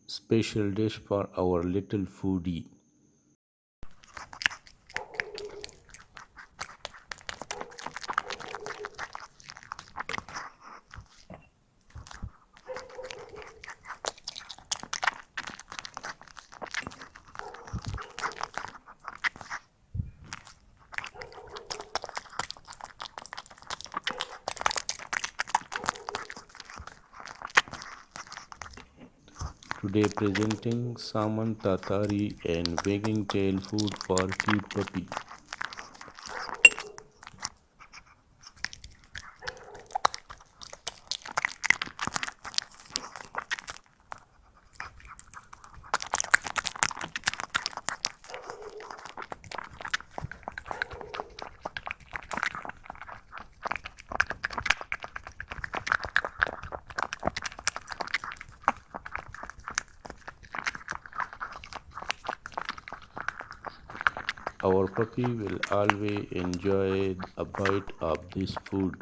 special dish for our little foodie. Today presenting Salmon Tartare and wagging tail food for cute puppy. Our puppy will always enjoy a bite of this food.